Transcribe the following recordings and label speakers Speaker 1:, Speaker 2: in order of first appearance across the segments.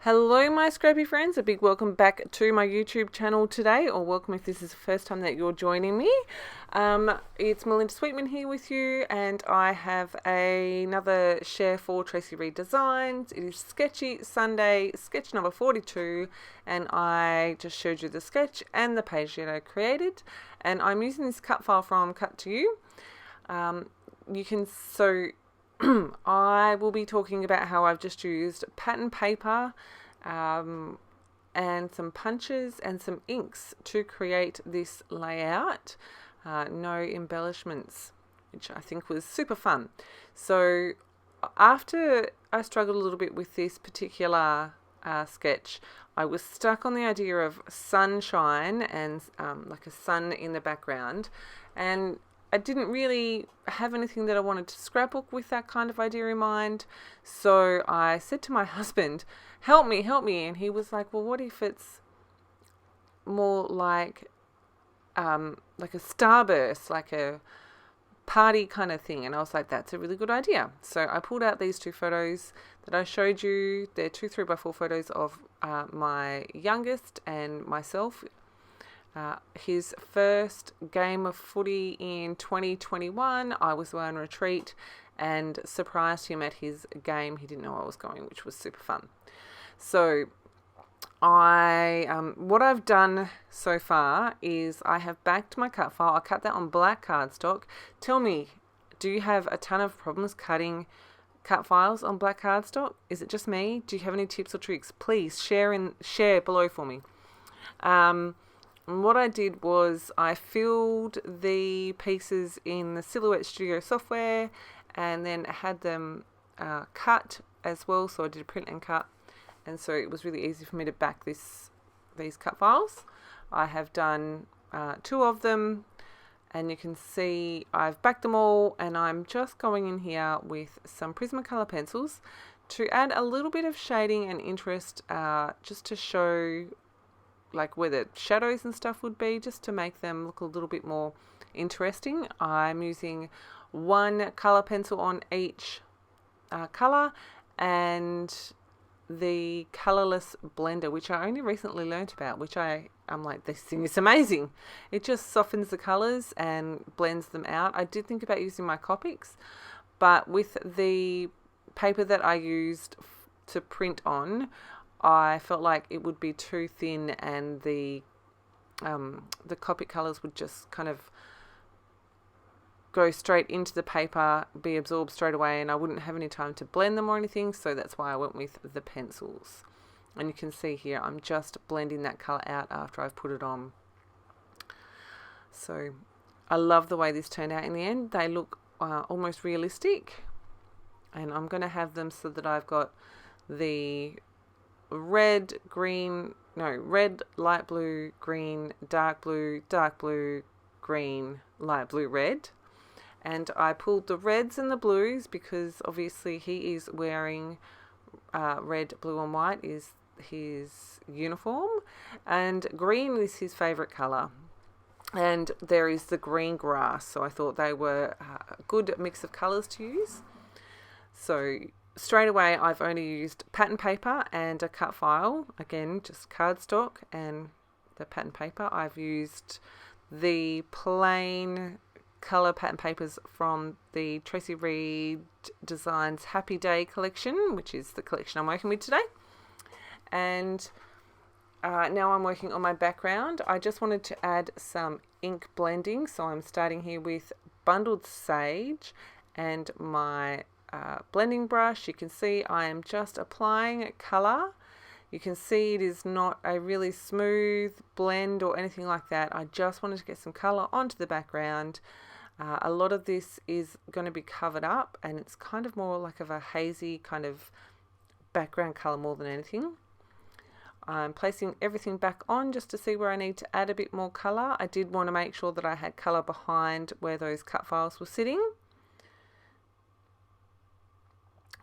Speaker 1: Hello my scrappy friends, a big welcome back to my YouTube channel today, or welcome if this is the first time that you're joining me. It's Melinda Sweetman here with you, and I have another share for Traci Reed Designs. It is Sketchy Sunday, sketch number 42, and I just showed you the sketch and the page that I created, and I'm using this cut file from Cut to You. I will be talking about how I've just used pattern paper and some punches and some inks to create this layout. No embellishments, which I think was super fun. So after I struggled a little bit with this particular sketch, I was stuck on the idea of sunshine and like a sun in the background, and I didn't really have anything that I wanted to scrapbook with that kind of idea in mind. So I said to my husband, help me. And he was like, well, what if it's more like a starburst, like a party kind of thing? And I was like, that's a really good idea. So I pulled out these two photos that I showed you. They're 2 3x4 photos of my youngest and myself. His first game of footy in 2021, I was on retreat and surprised him at his game. He didn't know I was going, which was super fun. So what I've done so far is I have backed my cut file. I cut that on black cardstock. Tell me, do you have a ton of problems cutting cut files on black cardstock? Is it just me? Do you have any tips or tricks? Please share below for me. What I did was I filled the pieces in the Silhouette Studio software and then had them cut as well. So I did a print and cut, and so it was really easy for me to back these cut files. I have done 2 of them, and you can see I've backed them all, and I'm just going in here with some Prismacolor pencils to add a little bit of shading and interest, just to show like where the shadows and stuff would be, just to make them look a little bit more interesting. I'm using 1 color pencil on each color, and the colorless blender, which I only recently learnt about, which I'm like, this thing is amazing. It just softens the colors and blends them out. I did think about using my Copics, but with the paper that I used to print on, I felt like it would be too thin, and the Copic colours would just kind of go straight into the paper, be absorbed straight away, and I wouldn't have any time to blend them or anything, so that's why I went with the pencils. And you can see here I'm just blending that colour out after I've put it on. So I love the way this turned out in the end. They look almost realistic, and I'm going to have them so that I've got the red, light blue, green, dark blue, green, light blue, red. And I pulled the reds and the blues because obviously he is wearing red, blue and white is his uniform, and green is his favourite colour. And there is the green grass, so I thought they were a good mix of colours to use. So straight away, I've only used pattern paper and a cut file. Again, just cardstock and the pattern paper. I've used the plain colour pattern papers from the Traci Reed Designs Happy Day collection, which is the collection I'm working with today. And now I'm working on my background. I just wanted to add some ink blending, so I'm starting here with Bundled Sage and my blending brush. You can see I am just applying colour. You can see it is not a really smooth blend or anything like that. I just wanted to get some colour onto the background. A lot of this is going to be covered up, and it's kind of more like of a hazy kind of background colour more than anything. I'm placing everything back on just to see where I need to add a bit more colour. I did want to make sure that I had colour behind where those cut files were sitting.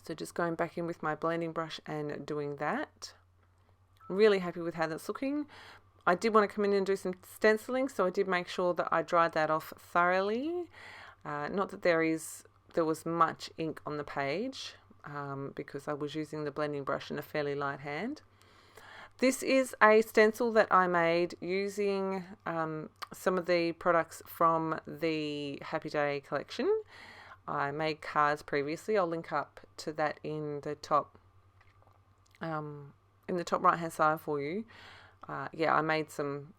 Speaker 1: So just going back in with my blending brush and doing that. Really happy with how that's looking. I did want to come in and do some stenciling, so I did make sure that I dried that off thoroughly. Not that there was much ink on the page. because I was using the blending brush in a fairly light hand. This is a stencil that I made using some of the products from the Happy Day collection. I made cards previously. I'll link up to that in the top right hand side for you. Yeah, I made some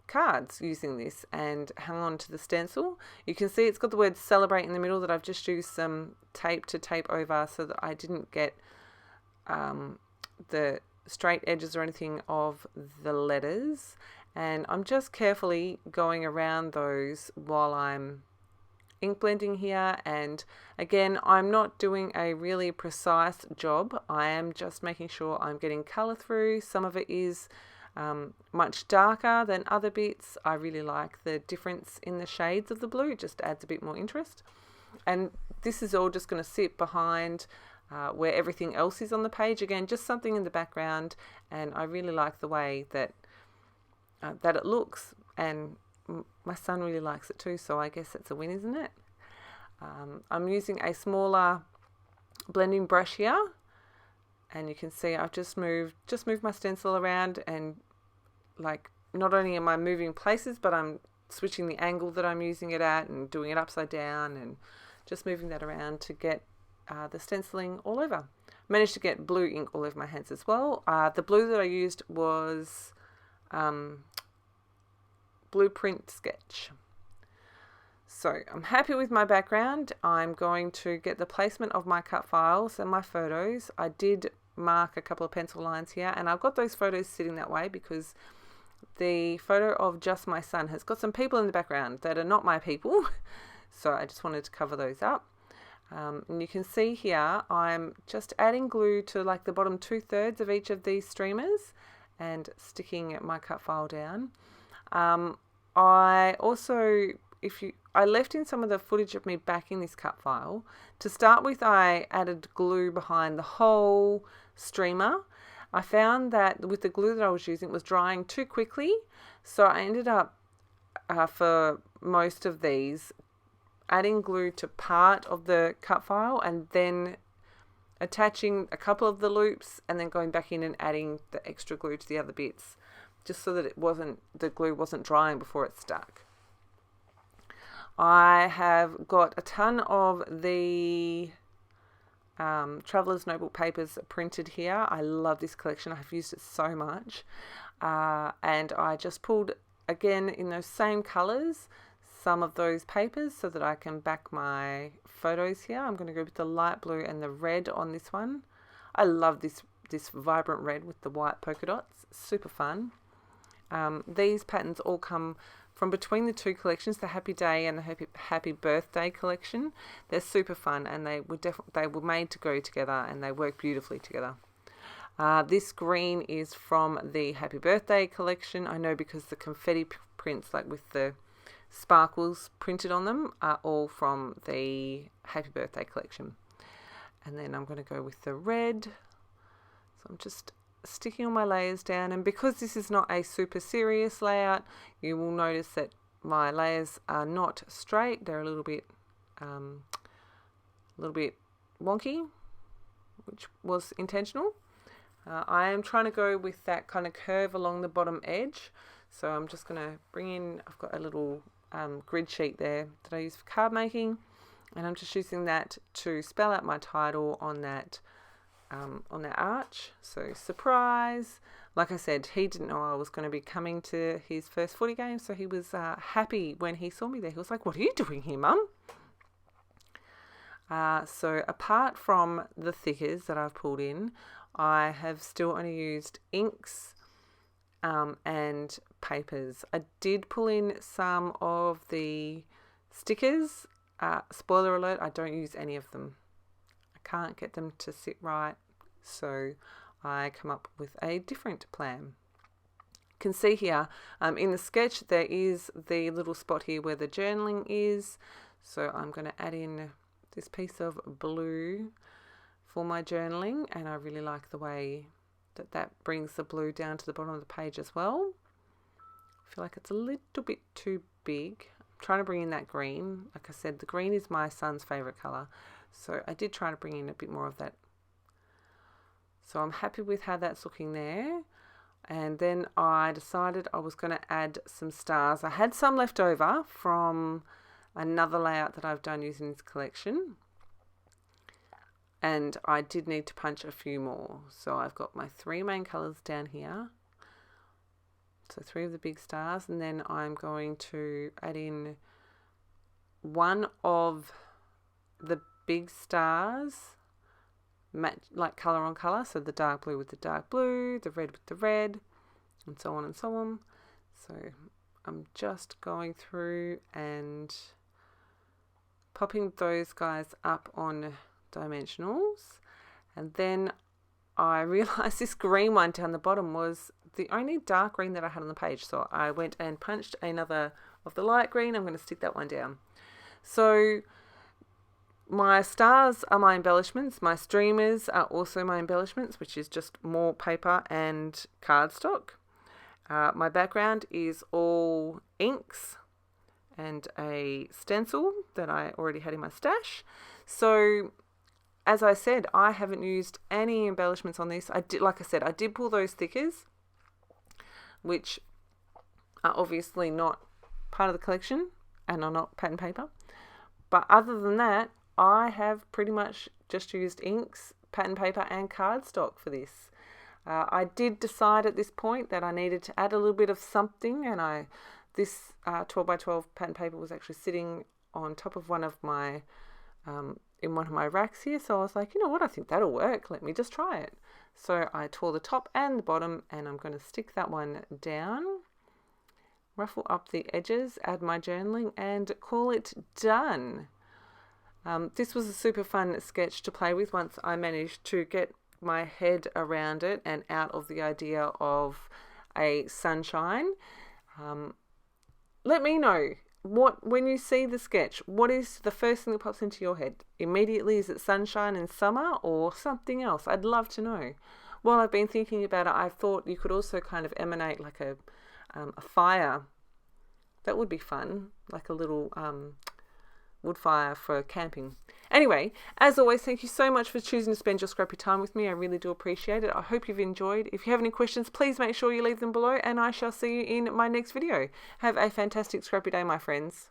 Speaker 1: cards using this and hung on to the stencil. You can see it's got the word celebrate in the middle that I've just used some tape to tape over so that I didn't get the straight edges or anything of the letters, and I'm just carefully going around those while I'm ink blending here. And again, I'm not doing a really precise job. I am just making sure I'm getting color through. Some of it is much darker than other bits. I really like the difference in the shades of the blue. It just adds a bit more interest. And this is all just going to sit behind where everything else is on the page. Again, just something in the background, and I really like the way that that it looks, and my son really likes it too, so I guess it's a win, isn't it? I'm using a smaller blending brush here, and you can see I've just moved my stencil around, and like not only am I moving places, but I'm switching the angle that I'm using it at and doing it upside down and just moving that around to get the stenciling all over. Managed to get blue ink all over my hands as well. The blue that I used was Blueprint Sketch. So I'm happy with my background. I'm going to get the placement of my cut files and my photos. I did mark a couple of pencil lines here, and I've got those photos sitting that way because the photo of just my son has got some people in the background that are not my people. So I just wanted to cover those up. And you can see here I'm just adding glue to like the bottom 2/3 of each of these streamers and sticking my cut file down. I also, I left in some of the footage of me backing this cut file. To start with, I added glue behind the whole streamer. I found that with the glue that I was using, it was drying too quickly, so I ended up for most of these adding glue to part of the cut file and then attaching a couple of the loops and then going back in and adding the extra glue to the other bits, just so that the glue wasn't drying before it stuck. I have got a ton of the Traveler's Notebook papers printed here. I love this collection. I've used it so much. And I just pulled, again, in those same colours, some of those papers so that I can back my photos here. I'm going to go with the light blue and the red on this one. I love this vibrant red with the white polka dots. Super fun. These patterns all come from between the two collections, the Happy Day and the Happy Birthday collection. They're super fun, and they were made to go together, and they work beautifully together. This green is from the Happy Birthday collection. I know because the confetti prints, like with the sparkles printed on them, are all from the Happy Birthday collection. And then I'm going to go with the red. So I'm just sticking all my layers down, and because this is not a super serious layout, you will notice that my layers are not straight. They're a little bit wonky, which was intentional. I am trying to go with that kind of curve along the bottom edge, so I'm just going to bring in, I've got a little grid sheet there that I use for card making, and I'm just using that to spell out my title on that arch. So surprise. Like I said, he didn't know I was going to be coming to his first footy game, so he was happy when he saw me there. He was like, "What are you doing here, Mum?" So apart from the thickers that I've pulled in, I have still only used inks and papers. I did pull in some of the stickers. Spoiler alert, I don't use any of them. I can't get them to sit right, so I come up with a different plan. You can see here in the sketch there is the little spot here where the journaling is, so I'm going to add in this piece of blue for my journaling, and I really like the way that brings the blue down to the bottom of the page as well. I feel like it's a little bit too big. I'm trying to bring in that green. Like I said, the green is my son's favourite colour, So I did try to bring in a bit more of that. So I'm happy with how that's looking there. And then I decided I was going to add some stars. I had some left over from another layout that I've done using this collection. And I did need to punch a few more. So I've got my 3 main colours down here. So 3 of the big stars. And then I'm going to add in one of the big stars, like colour on colour. So the dark blue with the dark blue, the red with the red, and so on and so on. So I'm just going through and popping those guys up on dimensionals. And then I realized this green one down the bottom was the only dark green that I had on the page. So I went and punched another of the light green. I'm going to stick that one down. So my stars are my embellishments. My streamers are also my embellishments, which is just more paper and cardstock. My background is all inks and a stencil that I already had in my stash. So as I said, I haven't used any embellishments on this. Like I said, I did pull those stickers, which are obviously not part of the collection and are not pattern paper. But other than that, I have pretty much just used inks, pattern paper and cardstock for this. I did decide at this point that I needed to add a little bit of something, and this 12x12 pattern paper was actually sitting on top of one of my in one of my racks here, so I was like, you know what, I think that'll work, let me just try it. So I tore the top and the bottom, and I'm going to stick that one down, ruffle up the edges, add my journaling, and call it done. This was a super fun sketch to play with once I managed to get my head around it and out of the idea of a sunshine. Let me know when you see the sketch, what is the first thing that pops into your head? Immediately, is it sunshine in summer or something else? I'd love to know. While I've been thinking about it, I thought you could also kind of emanate like a fire. That would be fun, like a little wood fire for camping. Anyway, as always, thank you so much for choosing to spend your scrappy time with me. I really do appreciate it. I hope you've enjoyed. If you have any questions, please make sure you leave them below, and I shall see you in my next video. Have a fantastic scrappy day, my friends.